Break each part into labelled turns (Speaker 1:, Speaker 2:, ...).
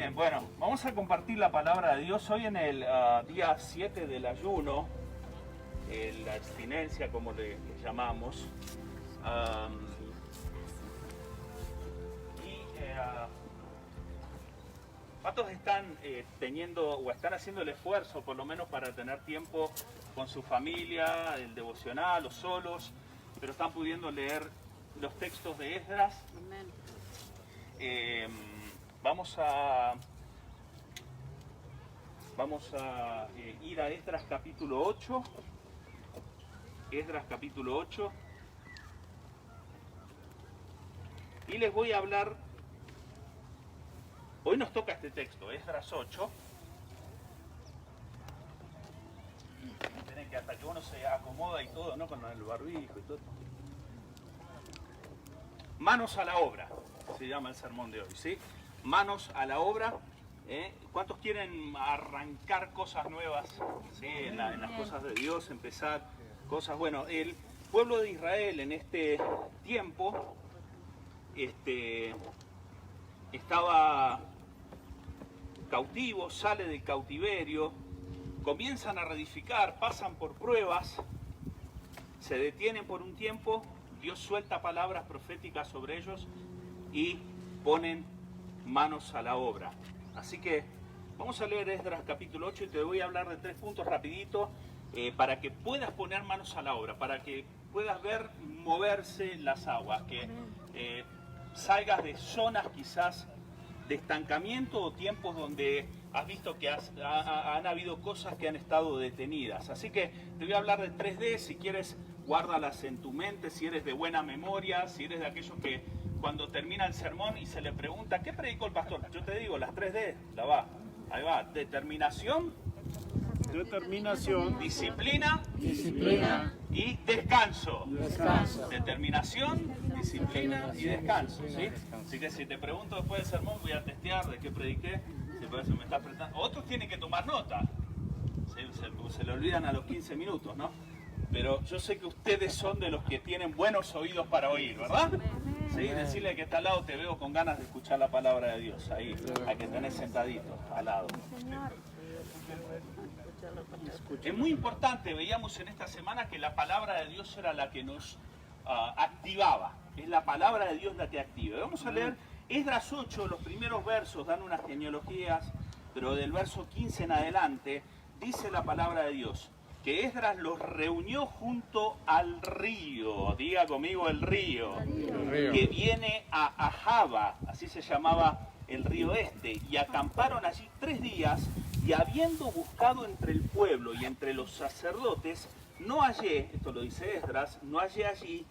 Speaker 1: Bien, bueno, vamos a compartir la palabra de Dios hoy en el día 7 del ayuno, la abstinencia como le llamamos. ¿Cuántos están teniendo o están haciendo el esfuerzo por lo menos para tener tiempo con su familia, el devocional o solos, pero están pudiendo leer los textos de Esdras? Vamos a ir a Esdras capítulo 8. Esdras capítulo 8. Y les voy a hablar. Hoy nos toca este texto, Esdras 8. Miren que hasta que uno se acomoda y todo, ¿no? Con el barbijo y todo. Manos a la obra, se llama el sermón de hoy, ¿sí? Manos a la obra. ¿Cuántos quieren arrancar cosas nuevas, ¿sí? en las cosas de Dios, empezar cosas? Bueno, el pueblo de Israel en este tiempo estaba cautivo, sale del cautiverio, comienzan a reedificar, pasan por pruebas, se detienen por un tiempo, Dios suelta palabras proféticas sobre ellos y ponen manos a la obra. Así que vamos a leer Esdras capítulo 8 y te voy a hablar de 3 puntos rapidito para que puedas poner manos a la obra, para que puedas ver moverse las aguas, que salgas de zonas quizás de estancamiento o tiempos donde has visto que han habido cosas que han estado detenidas. Así que te voy a hablar de 3D, si quieres guárdalas en tu mente, si eres de buena memoria, si eres de aquellos que cuando termina el sermón y se le pregunta ¿qué predicó el pastor? Yo te digo, las 3D, ahí va, determinación, disciplina y descanso. Determinación, disciplina y descanso, ¿sí? Así que si te pregunto después del sermón voy a testear de qué prediqué, si parece que me estás prestando. Otros tienen que tomar nota, se le olvidan a los 15 minutos, ¿no? Pero yo sé que ustedes son de los que tienen buenos oídos para oír, ¿verdad? Sí, decirle que está al lado, te veo con ganas de escuchar la palabra de Dios, ahí, a que tenés sentadito, al lado. Es muy importante, veíamos en esta semana que la palabra de Dios era la que nos activaba, es la palabra de Dios la que activa. Vamos a leer Esdras 8, los primeros versos dan unas genealogías, pero del verso 15 en adelante dice la palabra de Dios que Esdras los reunió junto al río, diga conmigo el río, que viene a Ahava, así se llamaba el río este, y acamparon allí 3 días, y habiendo buscado entre el pueblo y entre los sacerdotes, no hallé, esto lo dice Esdras, no hallé allí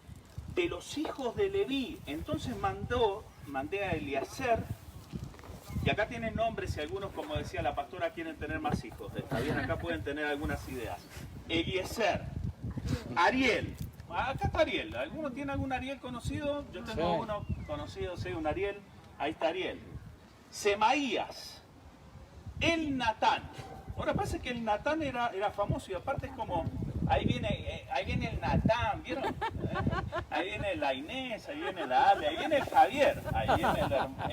Speaker 1: de los hijos de Leví. Entonces mandé a Eliezer, y acá tienen nombres y algunos, como decía la pastora, quieren tener más hijos. Está bien, acá pueden tener algunas ideas. Eliezer, Ariel, acá está Ariel. ¿Alguno tiene algún Ariel conocido? Yo tengo uno conocido, sí, un Ariel. Ahí está Ariel. Semaías, el Natán. Ahora parece que el Natán era famoso y aparte es como, ahí viene el Natán, ¿vieron? Ahí viene la Inés, ahí viene la Ale, ahí viene el Javier, ahí viene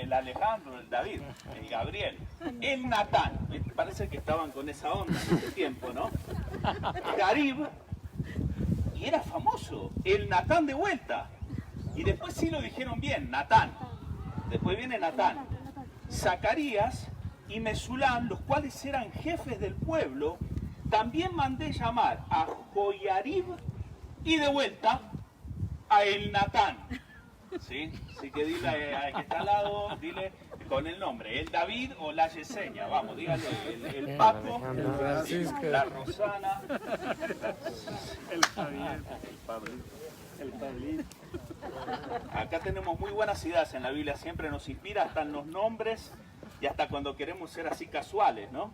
Speaker 1: el Alejandro, el David, el Gabriel. El Natán, parece que estaban con esa onda en ese tiempo, ¿no? Garib, y era famoso, el Natán de vuelta. Y después sí lo dijeron bien, Natán. Después viene Natán. Zacarías y Mesulán, los cuales eran jefes del pueblo. También mandé llamar a Joiarib y de vuelta a el Natán. ¿Sí? Así que dile al que está al lado, dile con el nombre, el David o la Yesenia. Vamos, dígale el Paco, ¿sí? La Rosana,
Speaker 2: el Javier, el Pablito.
Speaker 1: Acá tenemos muy buenas ideas en la Biblia, siempre nos inspira hasta en los nombres y hasta cuando queremos ser así casuales, ¿no?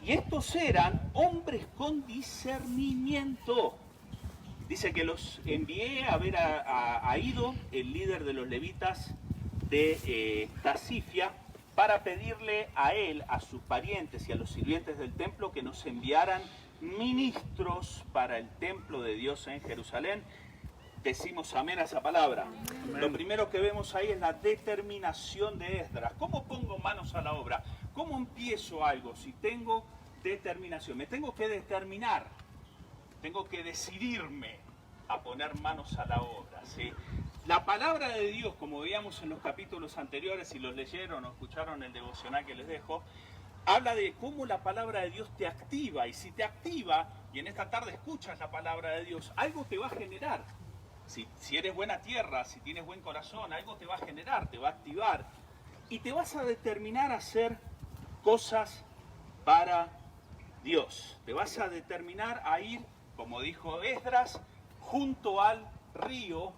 Speaker 1: Y estos eran hombres con discernimiento. Dice que los envié a ver a Ido, el líder de los levitas de Tasifia, para pedirle a él, a sus parientes y a los sirvientes del templo que nos enviaran ministros para el templo de Dios en Jerusalén. decimos amén a esa palabra? Lo primero que vemos ahí es la determinación de Esdras. ¿Cómo pongo manos a la obra? ¿Cómo empiezo algo si tengo determinación? Me tengo que determinar, tengo que decidirme a poner manos a la obra, ¿sí? La palabra de Dios, como veíamos en los capítulos anteriores, si los leyeron o escucharon el devocional que les dejo, habla de cómo la palabra de Dios te activa, y si te activa, y en esta tarde escuchas la palabra de Dios, algo te va a generar. Si eres buena tierra, si tienes buen corazón, algo te va a generar, te va a activar, y te vas a determinar a hacer cosas para Dios. Te vas a determinar a ir, como dijo Esdras, junto al río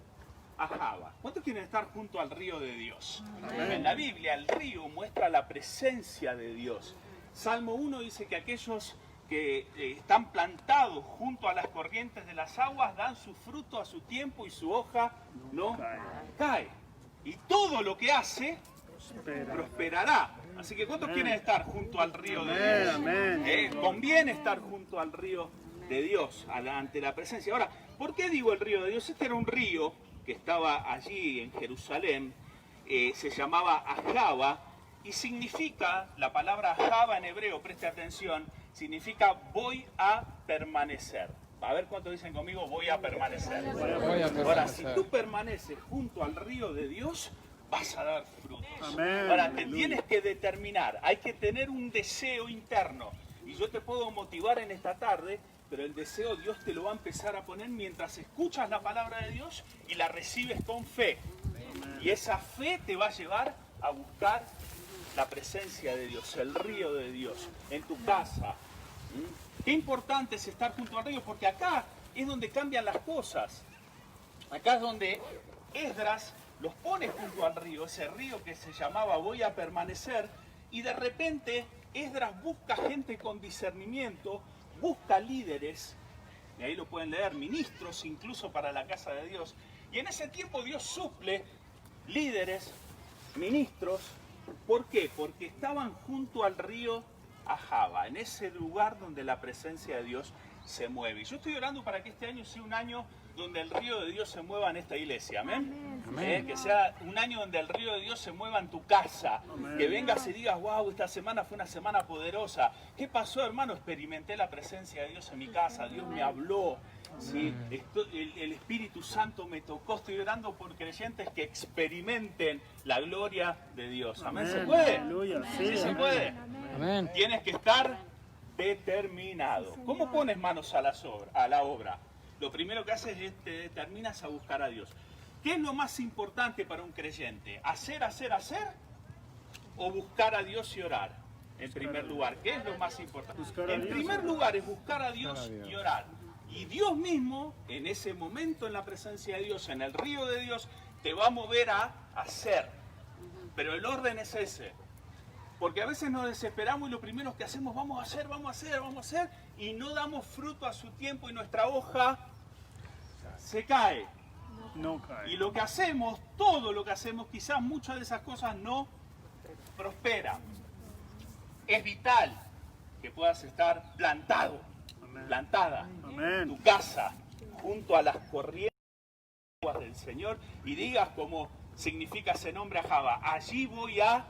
Speaker 1: Ahava. ¿Cuántos quieren estar junto al río de Dios? Amén. En la Biblia el río muestra la presencia de Dios. Salmo 1 dice que aquellos que están plantados junto a las corrientes de las aguas dan su fruto a su tiempo y su hoja no cae. Y todo lo que hace prosperará. Así que ¿cuántos quieren estar junto al río de Dios? Conviene estar junto al río de Dios, ante la presencia. Ahora, ¿por qué digo el río de Dios? Este era un río que estaba allí en Jerusalén, se llamaba Ahava, y significa, la palabra Ahava en hebreo, preste atención, significa voy a permanecer. A ver cuántos dicen conmigo, voy a permanecer. Ahora, si tú permaneces junto al río de Dios, vas a dar frutos.
Speaker 2: Amén.
Speaker 1: Ahora, te tienes que determinar, hay que tener un deseo interno. Y yo te puedo motivar en esta tarde, pero el deseo Dios te lo va a empezar a poner mientras escuchas la palabra de Dios y la recibes con fe. Y esa fe te va a llevar a buscar la presencia de Dios, el río de Dios, en tu casa. Qué importante es estar junto al río, porque acá es donde cambian las cosas. Acá es donde Esdras los pone junto al río, ese río que se llamaba voy a permanecer, y de repente Esdras busca gente con discernimiento, busca líderes, y ahí lo pueden leer, ministros incluso para la casa de Dios. Y en ese tiempo Dios suple líderes, ministros. ¿Por qué? Porque estaban junto al río Ahava, en ese lugar donde la presencia de Dios se mueve. Y yo estoy orando para que este año sea un año donde el río de Dios se mueva en esta iglesia. Amén. Amén. Que sea un año donde el río de Dios se mueva en tu casa. Amén. Que vengas y digas, wow, esta semana fue una semana poderosa. ¿Qué pasó, hermano? Experimenté la presencia de Dios en mi casa. Dios me habló. ¿Sí? El Espíritu Santo me tocó. Estoy orando por creyentes que experimenten la gloria de Dios. Amén. ¿Se puede?
Speaker 2: Aleluya.
Speaker 1: Sí, se puede.
Speaker 3: Amén.
Speaker 1: Tienes que estar determinado. ¿Cómo pones manos a la obra? Lo primero que haces es te determinas a buscar a Dios. ¿Qué es lo más importante para un creyente? ¿Hacer, hacer, hacer? ¿O buscar a Dios y orar? En primer lugar, ¿qué es lo más importante? En primer lugar es buscar a Dios y orar. Y Dios mismo, en ese momento, en la presencia de Dios, en el río de Dios, te va a mover a hacer. Pero el orden es ese. Porque a veces nos desesperamos y lo primero que hacemos, vamos a hacer, vamos a hacer, vamos a hacer, y no damos fruto a su tiempo y nuestra hoja se cae.
Speaker 2: No cae.
Speaker 1: Y lo que hacemos, todo lo que hacemos, quizás muchas de esas cosas no prosperan. Es vital que puedas estar plantado,
Speaker 2: Amén.
Speaker 1: plantada,
Speaker 2: Amén.
Speaker 1: en tu casa, junto a las corrientes del Señor, y digas como significa ese nombre Ahava, allí voy a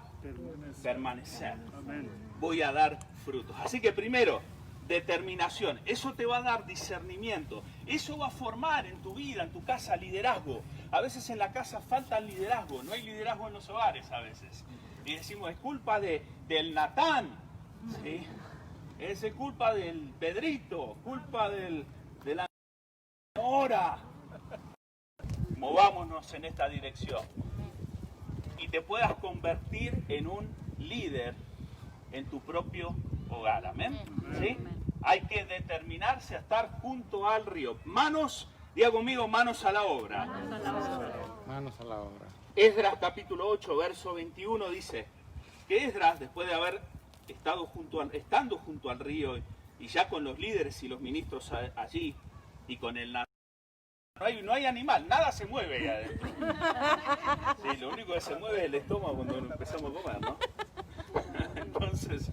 Speaker 1: permanecer.
Speaker 2: Amén.
Speaker 1: Voy a dar frutos. Así que primero, determinación. Eso te va a dar discernimiento. Eso va a formar en tu vida, en tu casa, liderazgo. A veces en la casa falta liderazgo. No hay liderazgo en los hogares a veces. Y decimos, es culpa del Natán. ¿Sí? Es culpa del Pedrito. Culpa de la hora. Movámonos en esta dirección. Y te puedas convertir en un líder en tu propio hogar. ¿Amén? ¿Sí? Hay que determinarse a estar junto al río. Manos, diga conmigo, manos a la obra.
Speaker 3: Manos a la obra.
Speaker 1: Esdras capítulo 8, verso 21 dice que Esdras, después de haber estando junto al río y ya con los líderes y los ministros allí y con el no hay animal, nada se mueve ahí adentro. Sí, lo único que se mueve es el estómago cuando empezamos a comer, ¿no? Entonces,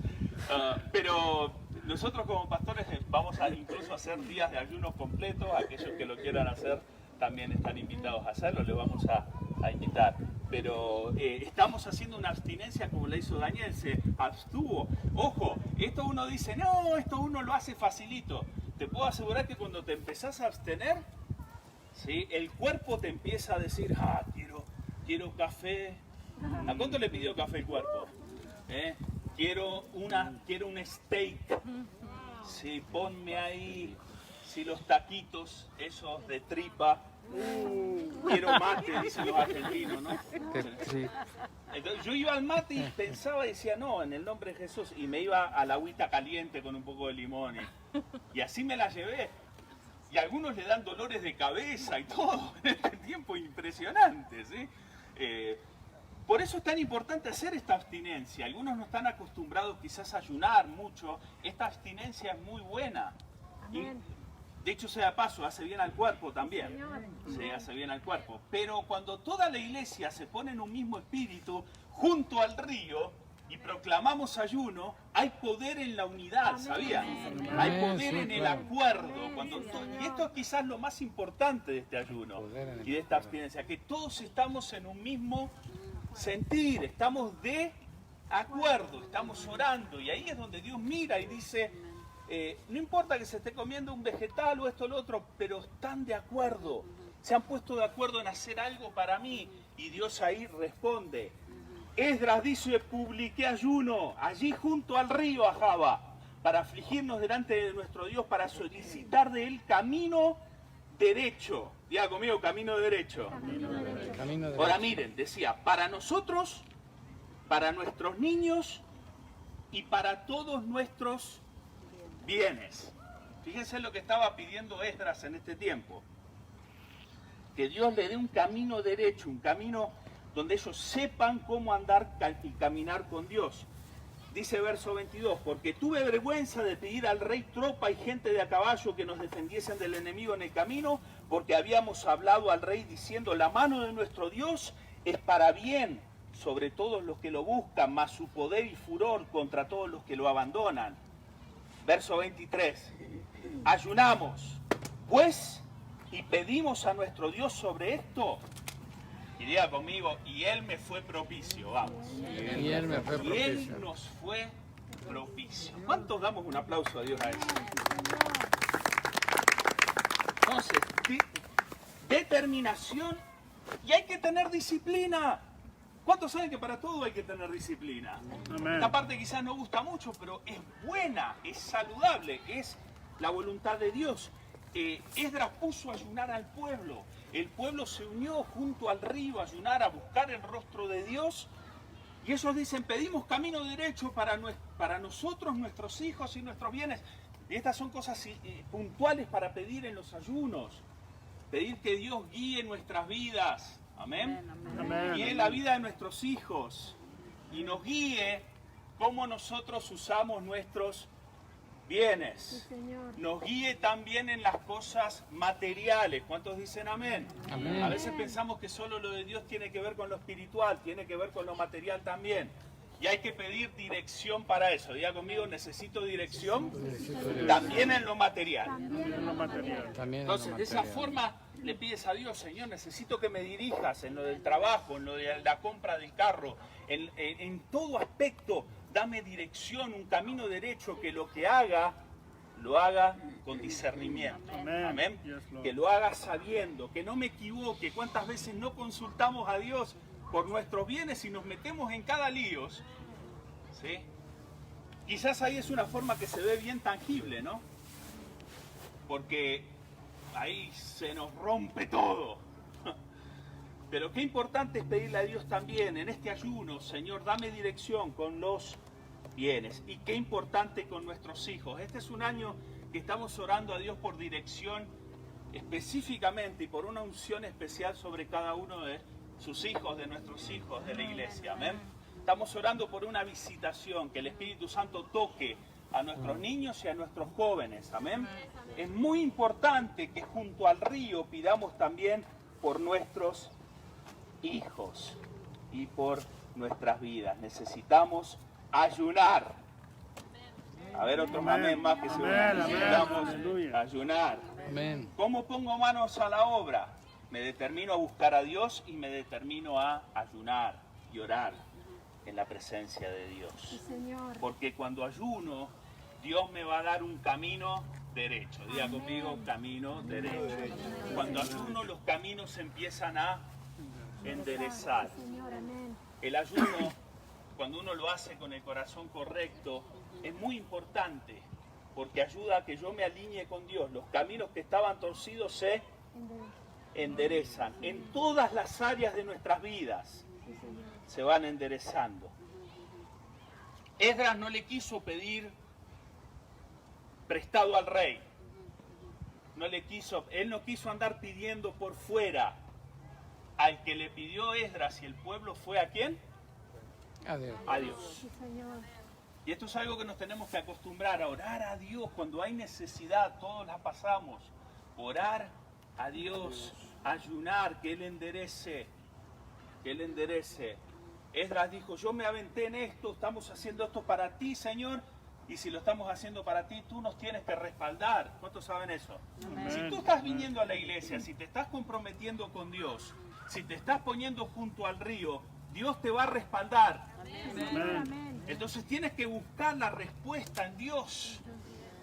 Speaker 1: pero nosotros como pastores vamos a incluso hacer días de ayuno completos, aquellos que lo quieran hacer también están invitados a hacerlo, le vamos a invitar. Pero estamos haciendo una abstinencia como la hizo Daniel, se abstuvo. Ojo, esto uno dice, no, esto uno lo hace facilito. Te puedo asegurar que cuando te empezás a abstener, ¿sí?, el cuerpo te empieza a decir, quiero café. ¿A cuánto le pidió café el cuerpo? Quiero un steak. Sí, ponme ahí, sí, los taquitos, esos de tripa. Quiero mate, dicen los argentinos, ¿no? Entonces, yo iba al mate y pensaba y decía, no, en el nombre de Jesús. Y me iba a la agüita caliente con un poco de limón. Y así me la llevé. Y a algunos le dan dolores de cabeza y todo en este tiempo, impresionante, ¿sí? Por eso es tan importante hacer esta abstinencia. Algunos no están acostumbrados quizás a ayunar mucho. Esta abstinencia es muy buena. Y, de hecho, sea de paso, hace bien al cuerpo también. Se hace bien al cuerpo. Pero cuando toda la iglesia se pone en un mismo espíritu, junto al río, y proclamamos ayuno, hay poder en la unidad, ¿sabían? Hay poder en el acuerdo. Y esto es quizás lo más importante de este ayuno y de esta abstinencia, que todos estamos en un mismo sentir, estamos de acuerdo, estamos orando. Y ahí es donde Dios mira y dice, no importa que se esté comiendo un vegetal o esto o lo otro, pero están de acuerdo, se han puesto de acuerdo en hacer algo para mí. Y Dios ahí responde. Esdras dice, publiqué ayuno allí junto al río Ahava, para afligirnos delante de nuestro Dios, para solicitar de él camino derecho. Diga conmigo, camino derecho. Ahora miren, decía, para nosotros, para nuestros niños y para todos nuestros bienes. Fíjense lo que estaba pidiendo Esdras en este tiempo. Que Dios le dé un camino derecho, un camino donde ellos sepan cómo andar y caminar con Dios. Dice verso 22, porque tuve vergüenza de pedir al rey tropa y gente de a caballo que nos defendiesen del enemigo en el camino, porque habíamos hablado al rey diciendo, la mano de nuestro Dios es para bien sobre todos los que lo buscan, mas su poder y furor contra todos los que lo abandonan. Verso 23, ayunamos, pues, y pedimos a nuestro Dios sobre esto. Y diga conmigo, y Él me fue propicio, vamos.
Speaker 3: Y Él me fue
Speaker 1: Y
Speaker 3: propicio.
Speaker 1: Él nos fue propicio. ¿Cuántos damos un aplauso a Dios a eso? Entonces, determinación, y hay que tener disciplina. ¿Cuántos saben que para todo hay que tener disciplina?
Speaker 2: Amén.
Speaker 1: Esta parte quizás no gusta mucho, pero es buena, es saludable, es la voluntad de Dios. Esdras puso a ayunar al pueblo. El pueblo se unió junto al río a ayunar, a buscar el rostro de Dios. Y ellos dicen, pedimos camino derecho para nosotros, nuestros hijos y nuestros bienes. Y estas son cosas puntuales para pedir en los ayunos. Pedir que Dios guíe nuestras vidas. Amén.
Speaker 2: Amén.
Speaker 1: Guíe la vida de nuestros hijos. Y nos guíe cómo nosotros usamos nuestros bienes. Nos guíe también en las cosas materiales. ¿Cuántos dicen amén?
Speaker 3: Amén.
Speaker 1: A veces pensamos que solo lo de Dios tiene que ver con lo espiritual, tiene que ver con lo material también. Y hay que pedir dirección para eso. Diga conmigo, necesito dirección también en lo material.
Speaker 2: En lo material.
Speaker 3: También
Speaker 1: Entonces, de esa forma le pides a Dios, Señor, necesito que me dirijas en lo del trabajo, en lo de la compra del carro, en todo aspecto. Dame dirección, un camino derecho, que lo que haga, lo haga con discernimiento.
Speaker 2: Amén.
Speaker 1: Amén.
Speaker 2: Yes, Lord.
Speaker 1: Que lo haga sabiendo, que no me equivoque. ¿Cuántas veces no consultamos a Dios por nuestros bienes y nos metemos en cada lío? ¿Sí? Quizás ahí es una forma que se ve bien tangible, ¿no? Porque ahí se nos rompe todo. Pero qué importante es pedirle a Dios también en este ayuno, Señor, dame dirección con los bienes. Y qué importante con nuestros hijos. Este es un año que estamos orando a Dios por dirección específicamente y por una unción especial sobre cada uno de sus hijos, de nuestros hijos, de la iglesia. Amén. Estamos orando por una visitación, que el Espíritu Santo toque a nuestros niños y a nuestros jóvenes. Amén. Es muy importante que junto al río pidamos también por nuestros hijos y por nuestras vidas. Necesitamos ayunar. A ver, otros amén más que se
Speaker 2: Amén, amén,
Speaker 1: necesitamos
Speaker 2: aleluya.
Speaker 1: ayunar.
Speaker 3: Amén.
Speaker 1: ¿Cómo pongo manos a la obra? Me determino a buscar a Dios y me determino a ayunar y orar en la presencia de Dios.
Speaker 4: Sí, Señor.
Speaker 1: Porque cuando ayuno, Dios me va a dar un camino derecho. Diga
Speaker 4: Amén.
Speaker 1: conmigo, camino derecho. Cuando ayuno, los caminos se empiezan a enderezar.
Speaker 4: Sí, Señor, amén.
Speaker 1: El ayuno, cuando uno lo hace con el corazón correcto, es muy importante porque ayuda a que yo me alinee con Dios. Los caminos que estaban torcidos se enderezan. En todas las áreas de nuestras vidas
Speaker 4: Sí, Señor.
Speaker 1: se van enderezando. Esdras no le quiso pedir prestado al rey. Él no quiso andar pidiendo por fuera. Al que le pidió Esdras y el pueblo fue ¿a quién?
Speaker 3: Adiós.
Speaker 1: A Dios.
Speaker 4: Sí, Señor.
Speaker 1: Y esto es algo que nos tenemos que acostumbrar, a orar a Dios cuando hay necesidad, todos la pasamos. Orar a Dios, ayunar, que Él enderece, que Él enderece. Esdras dijo, yo me aventé en esto, estamos haciendo esto para ti, Señor, y si lo estamos haciendo para ti, tú nos tienes que respaldar. ¿Cuántos saben eso?
Speaker 4: Amén.
Speaker 1: Si tú estás viniendo a la iglesia, si te estás comprometiendo con Dios, si te estás poniendo junto al río, Dios te va a respaldar.
Speaker 4: Sí, Señor, amén.
Speaker 1: Entonces tienes que buscar la respuesta en Dios,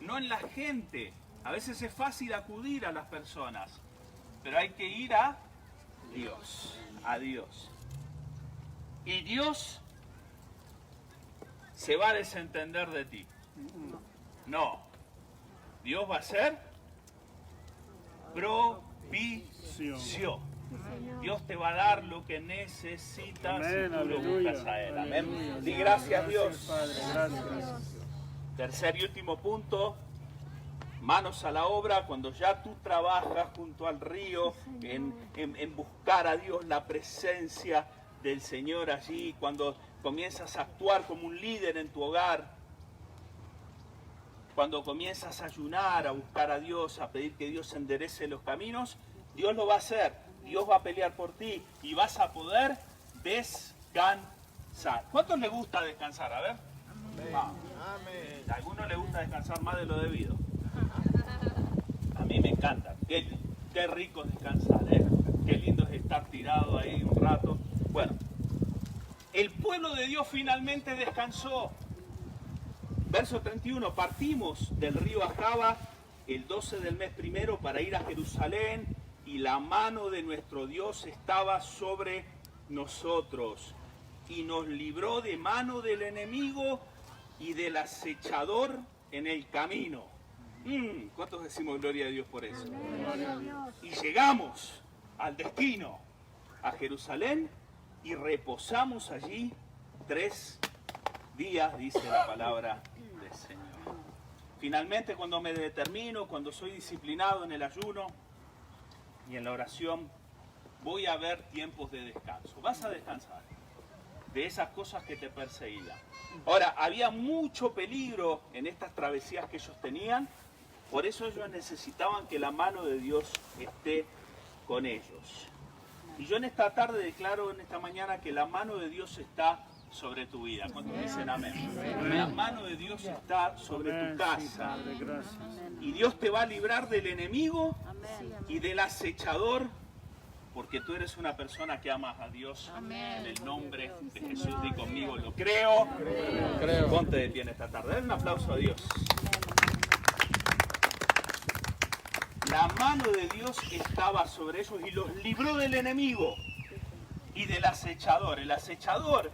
Speaker 1: no en la gente. A veces es fácil acudir a las personas, pero hay que ir a Dios, a Dios. Y Dios se va a desentender de ti. No. Dios va a ser propicio.
Speaker 4: Sí, Señor.
Speaker 1: Dios te va a dar lo que necesitas
Speaker 2: Amén,
Speaker 1: si tú lo
Speaker 2: aleluya,
Speaker 1: buscas a Él.
Speaker 2: aleluya.
Speaker 1: Amén. Di gracias, Dios.
Speaker 2: Padre, gracias.
Speaker 1: Tercer y último punto. Manos a la obra cuando ya tú trabajas junto al río en buscar a Dios, la presencia del Señor allí, cuando comienzas a actuar como un líder en tu hogar, cuando comienzas a ayunar, a buscar a Dios, a pedir que Dios enderece los caminos, Dios lo va a hacer, Dios va a pelear por ti y vas a poder descansar. ¿Cuántos les gusta descansar? A ver. Vamos. A algunos les gusta descansar más de lo debido. A mí me encanta. Qué rico es descansar, ¿eh? Qué lindo es estar tirado ahí un rato. Bueno, el pueblo de Dios finalmente descansó. Verso 31, partimos del río Ahava el 12 del mes primero para ir a Jerusalén y la mano de nuestro Dios estaba sobre nosotros y nos libró de mano del enemigo y del acechador en el camino. ¿Cuántos decimos gloria a Dios por eso?
Speaker 4: Gloria a Dios.
Speaker 1: Y llegamos al destino, a Jerusalén, y reposamos allí 3 días, dice la palabra del Señor. Finalmente, cuando me determino, cuando soy disciplinado en el ayuno y en la oración, voy a ver tiempos de descanso. Vas a descansar de esas cosas que te perseguían. Ahora, había mucho peligro en estas travesías que ellos tenían, por eso ellos necesitaban que la mano de Dios esté con ellos. Y yo en esta tarde declaro, en esta mañana, que la mano de Dios está sobre tu vida. ¿Cuántos dicen amén? La mano de Dios está sobre tu casa.
Speaker 2: Padre, gracias.
Speaker 1: Y Dios te va a librar del enemigo y del acechador, porque tú eres una persona que amas a Dios. En el nombre de Jesús, di conmigo, lo creo.
Speaker 3: Creo.
Speaker 1: Ponte de pie en esta tarde. Den un aplauso a Dios. La mano de Dios estaba sobre ellos y los libró del enemigo y del acechador. El acechador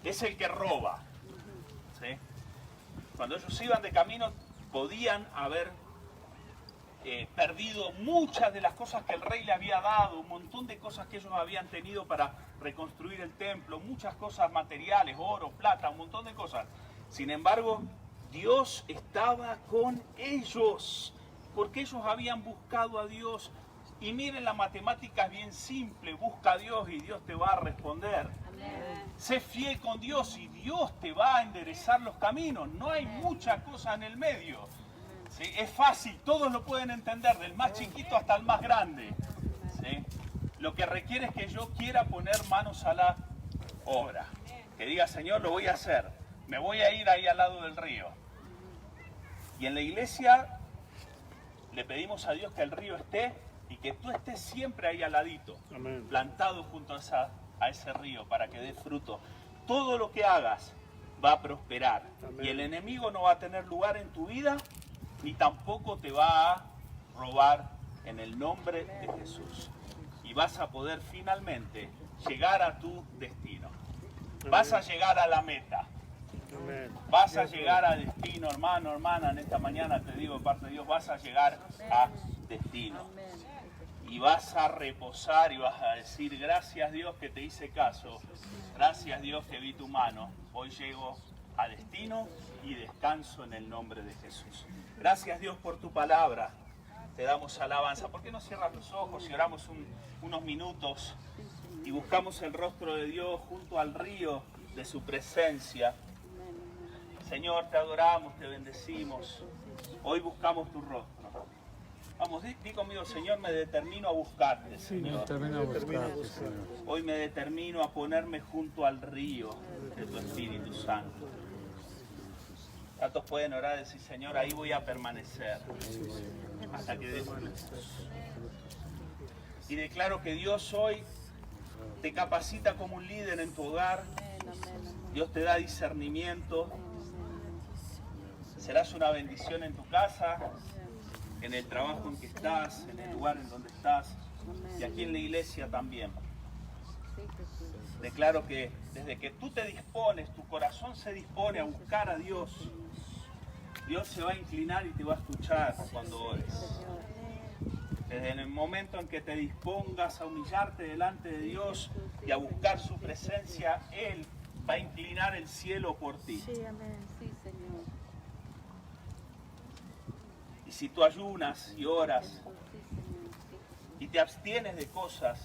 Speaker 1: es el que roba. ¿Sí? Cuando ellos iban de camino podían haber perdido muchas de las cosas que el rey le había dado, un montón de cosas que ellos habían tenido para reconstruir el templo, muchas cosas materiales, oro, plata, un montón de cosas. Sin embargo, Dios estaba con ellos, porque ellos habían buscado a Dios. Y miren, la matemática es bien simple, busca a Dios y Dios te va a responder. Sé fiel con Dios y Dios te va a enderezar los caminos. No hay mucha cosa en el medio. ¿Sí? Es fácil, todos lo pueden entender, del más chiquito hasta el más grande. ¿Sí? Lo que requiere es que yo quiera poner manos a la obra. Que diga, Señor, lo voy a hacer. Me voy a ir ahí al lado del río. Y en la iglesia le pedimos a Dios que el río esté y que tú estés siempre ahí al ladito,
Speaker 2: Amén.
Speaker 1: plantado junto a ese río para que dé fruto. Todo lo que hagas va a prosperar.
Speaker 2: Amén.
Speaker 1: Y el enemigo no va a tener lugar en tu vida, ni tampoco te va a robar en el nombre de Jesús. Y vas a poder finalmente llegar a tu destino. Vas a llegar a la meta.
Speaker 2: Amén.
Speaker 1: Vas a llegar a destino, hermano, hermana. En esta mañana te digo de parte de Dios, vas a llegar a destino. Y vas a reposar y vas a decir, gracias Dios que te hice caso. Gracias Dios que vi tu mano. Hoy llego a destino y descanso en el nombre de Jesús. Gracias Dios por tu palabra. Te damos alabanza. ¿Por qué no cierras los ojos y oramos unos minutos y buscamos el rostro de Dios junto al río de su presencia? Señor, te adoramos, te bendecimos. Hoy buscamos tu rostro. Vamos, di conmigo, Señor, me determino a buscarte, Señor.
Speaker 3: Termina de buscarte, Señor.
Speaker 1: Hoy me determino a ponerme junto al río de tu Espíritu Santo. ¿Cuántos pueden orar y decir, Señor, ahí voy a permanecer hasta que dé frutos? Y declaro que Dios hoy te capacita como un líder en tu hogar. Dios te da discernimiento. Serás una bendición en tu casa, en el trabajo en que estás, en el lugar en donde estás y aquí en la iglesia también. Declaro que desde que tú te dispones, tu corazón se dispone a buscar a Dios, Dios se va a inclinar y te va a escuchar cuando ores. Desde el momento en que te dispongas a humillarte delante de Dios y a buscar su presencia, Él va a inclinar el cielo por ti.
Speaker 4: Sí, amén.
Speaker 5: Sí, Señor.
Speaker 1: Y si tú ayunas y oras
Speaker 5: Sí, Señor.
Speaker 1: y te abstienes de cosas,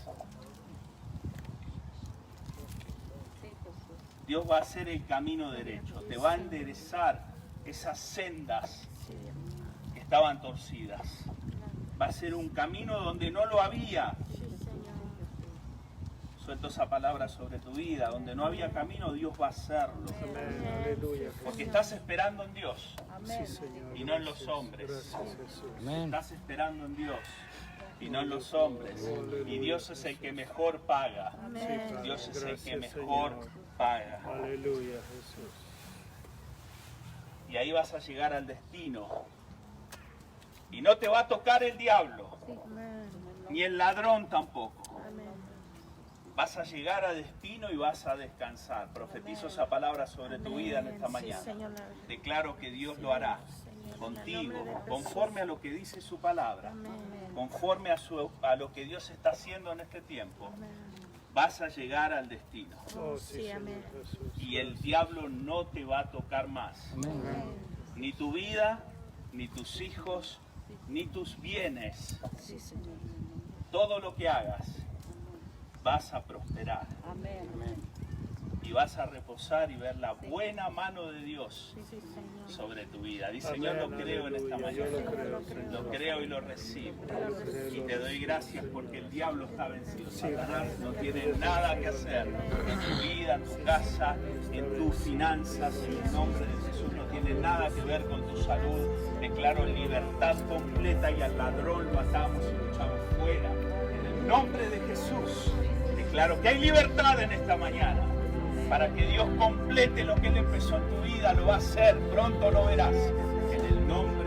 Speaker 5: Sí, Jesús.
Speaker 1: Dios va a hacer el camino derecho, te va a enderezar esas sendas que estaban torcidas. Va a ser un camino donde no lo había.
Speaker 4: Sí, Señor.
Speaker 1: Suelto esa palabra sobre tu vida, donde no había camino, Dios va a hacerlo.
Speaker 2: Amén. Aleluya.
Speaker 1: Porque estás esperando en Dios
Speaker 5: Amén.
Speaker 2: Sí, Señor.
Speaker 1: y no en los hombres.
Speaker 2: Gracias, Jesús.
Speaker 3: Amén.
Speaker 1: Estás esperando en Dios y no en los hombres. Y Dios es el que mejor paga.
Speaker 4: Amén.
Speaker 1: Dios es el que
Speaker 2: Gracias,
Speaker 1: mejor
Speaker 2: Señor.
Speaker 1: paga.
Speaker 2: Aleluya, Jesús.
Speaker 1: Y ahí vas a llegar al destino. Y no te va a tocar el diablo,
Speaker 4: Amén.
Speaker 1: ni el ladrón tampoco.
Speaker 4: Amén.
Speaker 1: Vas a llegar a destino y vas a descansar. Profetizo esa palabra sobre tu vida en esta
Speaker 4: Sí,
Speaker 1: mañana.
Speaker 4: Señor.
Speaker 1: Declaro que Dios lo hará contigo, conforme a lo que dice su palabra,
Speaker 4: Amén.
Speaker 1: conforme a lo que Dios está haciendo en este tiempo. Vas a llegar al destino.
Speaker 2: Oh,
Speaker 4: Sí,
Speaker 2: sí, Señor
Speaker 4: amén.
Speaker 2: Jesús.
Speaker 1: Y el diablo no te va a tocar más. Ni tu vida, ni tus hijos, ni tus bienes.
Speaker 4: Sí, Señor.
Speaker 1: Todo lo que hagas, vas a prosperar.
Speaker 5: Amén.
Speaker 1: Y vas a reposar y ver la buena mano de Dios
Speaker 4: Sí, sí, Señor.
Speaker 1: sobre tu vida. Di, Señor, lo
Speaker 2: Amén,
Speaker 1: creo en esta
Speaker 2: aleluya.
Speaker 1: mañana.
Speaker 2: Yo lo creo, Señor.
Speaker 1: Lo creo y lo recibo. Y te doy gracias porque el diablo está vencido. Satanás no tiene nada que hacer en tu vida, en tu casa, en tus finanzas. En el nombre de Jesús no tiene nada que ver con tu salud. Declaro libertad completa y al ladrón lo atamos y lo echamos fuera. En el nombre de Jesús declaro que hay libertad en esta mañana. Para que Dios complete lo que Él empezó en tu vida, lo va a hacer. Pronto lo verás. En el nombre